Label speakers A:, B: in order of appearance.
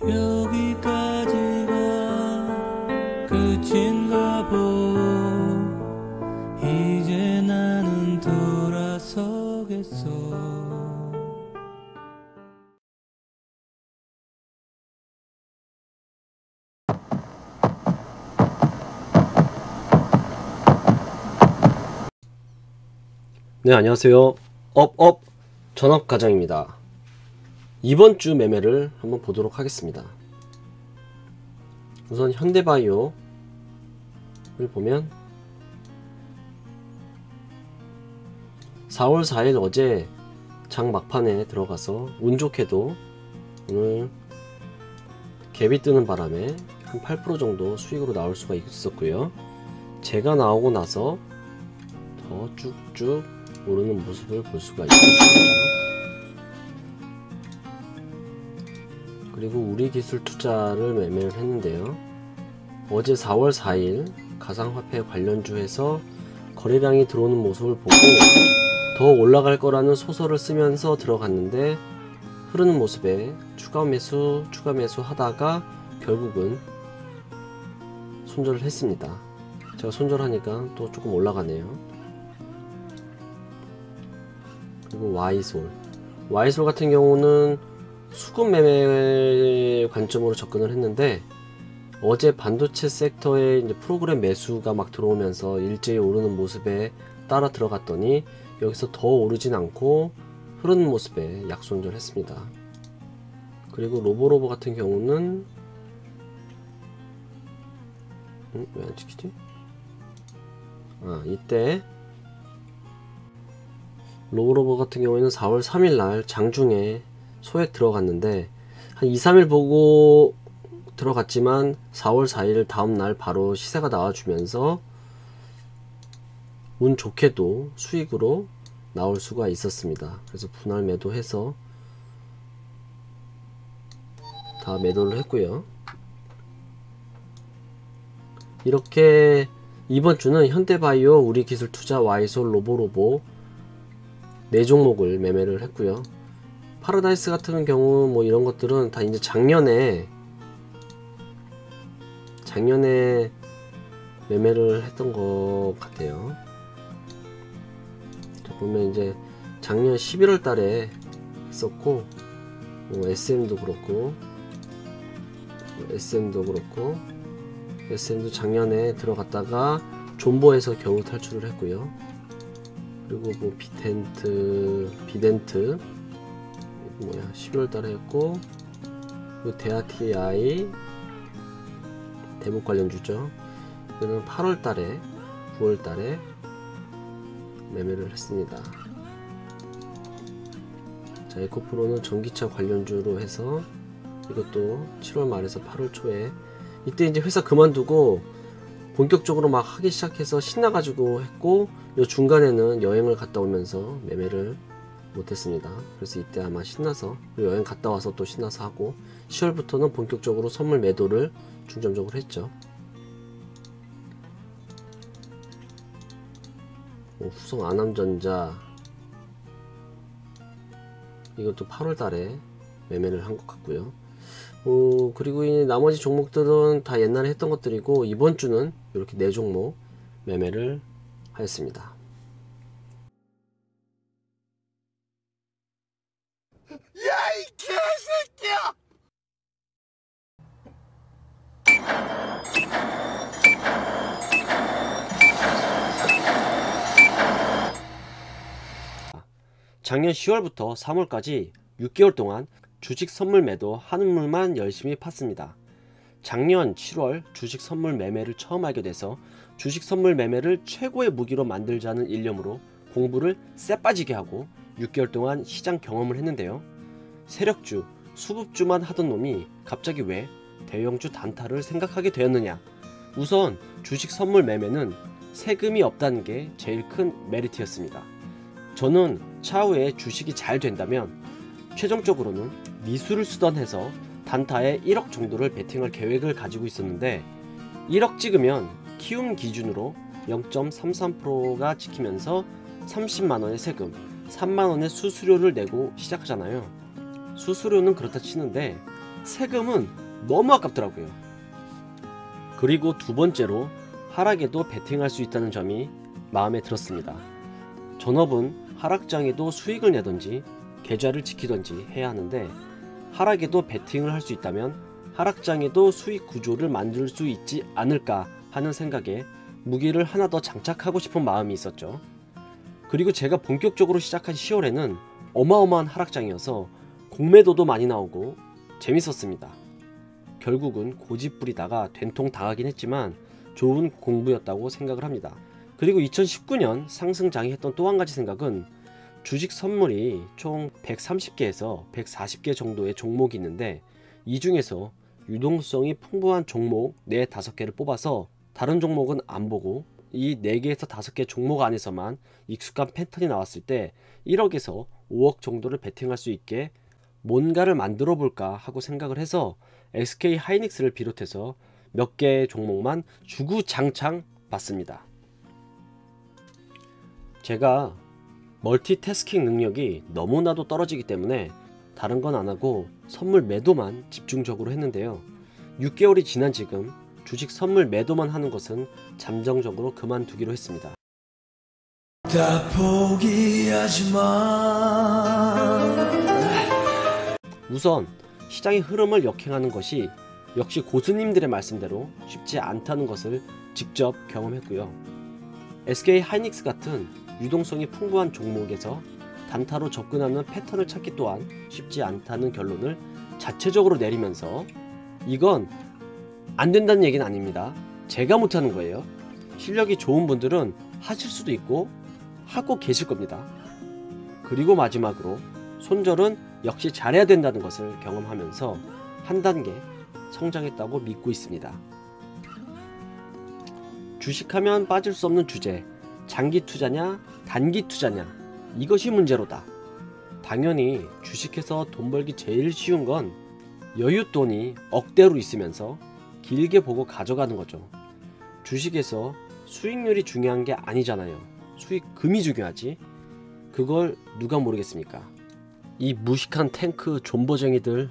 A: 여기까지가 끝인가 보. 이제 나는 돌아서겠어.
B: 네, 안녕하세요. 업업 전업가장입니다. 이번 주 매매를 한번 보도록 하겠습니다. 우선 현대바이오를 보면 4월 4일 어제 장 막판에 들어가서 운 좋게도 오늘 갭이 뜨는 바람에 한 8% 정도 수익으로 나올 수가 있었고요. 제가 나오고 나서 더 쭉쭉 오르는 모습을 볼 수가 있습니다. 그리고 우리기술투자를 매매를 했는데요. 어제 4월 4일 가상화폐 관련주에서 거래량이 들어오는 모습을 보고 더 올라갈 거라는 소설을 쓰면서 들어갔는데 흐르는 모습에 추가 매수 하다가 결국은 손절을 했습니다. 제가 손절하니까 또 조금 올라가네요. 그리고 와이솔 같은 경우는 수급 매매 관점으로 접근을 했는데 어제 반도체 섹터에 이제 프로그램 매수가 막 들어오면서 일제히 오르는 모습에 따라 들어갔더니 여기서 더 오르진 않고 흐르는 모습에 약손절 했습니다. 그리고 로보로보 같은 경우는 왜 안 찍히지? 이때 로보로보 같은 경우에는 4월 3일날 장중에 소액 들어갔는데 한 2-3일 보고 들어갔지만 4월 4일 다음날 바로 시세가 나와주면서 운 좋게도 수익으로 나올 수가 있었습니다. 그래서 분할 매도해서 다 매도를 했고요. 이렇게 이번 주는 현대바이오, 우리기술투자, 와이솔, 로보로보 4종목을 매매를 했고요. 파라다이스 같은 경우 뭐 이런 것들은 다 이제 작년에 매매를 했던 것 같아요. 자, 보면 이제 작년 11월 달에 했었고 SM도 그렇고 SM도 작년에 들어갔다가 존버에서 겨우 탈출을 했고요. 그리고 뭐 비덴트 12월 달에 했고, 그리고 대아TI 대목 관련주죠. 이거는 8월 달에 9월 달에 매매를 했습니다. 자, 에코프로는 전기차 관련주로 해서 이것도 7월 말에서 8월 초에 이때 이제 회사 그만두고 본격적으로 막 하기 시작해서 신나가지고 했고, 요 중간에는 여행을 갔다 오면서 매매를 못했습니다. 그래서 이때 아마 신나서 여행 갔다 와서 또 신나서 하고 10월부터는 본격적으로 선물 매도를 중점적으로 했죠. 후성 안암전자 이것도 8월 달에 매매를 한 것 같고요. 그리고 이 나머지 종목들은 다 옛날에 했던 것들이고 이번 주는 이렇게 4종목 매매를 하였습니다.
C: 야, 이 개새끼야!
B: 작년 10월부터 3월까지 6개월 동안 주식 선물 매도 한우물만 열심히 팠습니다. 작년 7월 주식 선물 매매를 처음 하게 돼서 주식 선물 매매를 최고의 무기로 만들자는 일념으로 공부를 쎄빠지게 하고 6개월 동안 시장 경험을 했는데요. 세력주, 수급주만 하던 놈이 갑자기 왜 대형주 단타를 생각하게 되었느냐. 우선 주식 선물 매매는 세금이 없다는 게 제일 큰 메리트였습니다. 저는 차후에 주식이 잘 된다면 최종적으로는 미수를 수단해서 단타에 1억 정도를 베팅할 계획을 가지고 있었는데 1억 찍으면 키움 기준으로 0.33%가 찍히면서 30만원의 세금, 3만원의 수수료를 내고 시작하잖아요. 수수료는 그렇다 치는데 세금은 너무 아깝더라고요. 그리고 두 번째로 하락에도 베팅할 수 있다는 점이 마음에 들었습니다. 전업은 하락장에도 수익을 내던지 계좌를 지키던지 해야 하는데 하락에도 베팅을 할 수 있다면 하락장에도 수익 구조를 만들 수 있지 않을까 하는 생각에 무기를 하나 더 장착하고 싶은 마음이 있었죠. 그리고 제가 본격적으로 시작한 10월에는 어마어마한 하락장이어서 공매도도 많이 나오고 재밌었습니다. 결국은 고집 부리다가 된통 당하긴 했지만 좋은 공부였다고 생각을 합니다. 그리고 2019년 상승장이 했던 또 한 가지 생각은 주식 선물이 총 130개에서 140개 정도의 종목이 있는데 이 중에서 유동성이 풍부한 종목 4, 5개를 뽑아서 다른 종목은 안 보고 이 4개에서 5개 종목 안에서만 익숙한 패턴이 나왔을 때 1억에서 5억 정도를 베팅할 수 있게 뭔가를 만들어 볼까 하고 생각을 해서 SK 하이닉스를 비롯해서 몇 개의 종목만 주구장창 봤습니다. 제가 멀티태스킹 능력이 너무나도 떨어지기 때문에 다른 건 안 하고 선물 매도만 집중적으로 했는데요. 6개월이 지난 지금 주식 선물 매도만 하는 것은 잠정적으로 그만두기로 했습니다.
C: 다 포기하지 마.
B: 우선 시장의 흐름을 역행하는 것이 역시 고수님들의 말씀대로 쉽지 않다는 것을 직접 경험했고요. SK 하이닉스 같은 유동성이 풍부한 종목에서 단타로 접근하는 패턴을 찾기 또한 쉽지 않다는 결론을 자체적으로 내리면서 이건 안 된다는 얘기는 아닙니다. 제가 못하는 거예요. 실력이 좋은 분들은 하실 수도 있고 하고 계실 겁니다. 그리고 마지막으로 손절은 역시 잘해야 된다는 것을 경험하면서 한 단계 성장했다고 믿고 있습니다. 주식하면 빠질 수 없는 주제, 장기 투자냐 단기 투자냐, 이것이 문제로다. 당연히 주식해서 돈 벌기 제일 쉬운 건 여윳돈이 억대로 있으면서 길게 보고 가져가는 거죠. 주식에서 수익률이 중요한 게 아니잖아요. 수익금이 중요하지. 그걸 누가 모르겠습니까? 이 무식한 탱크 존버쟁이들.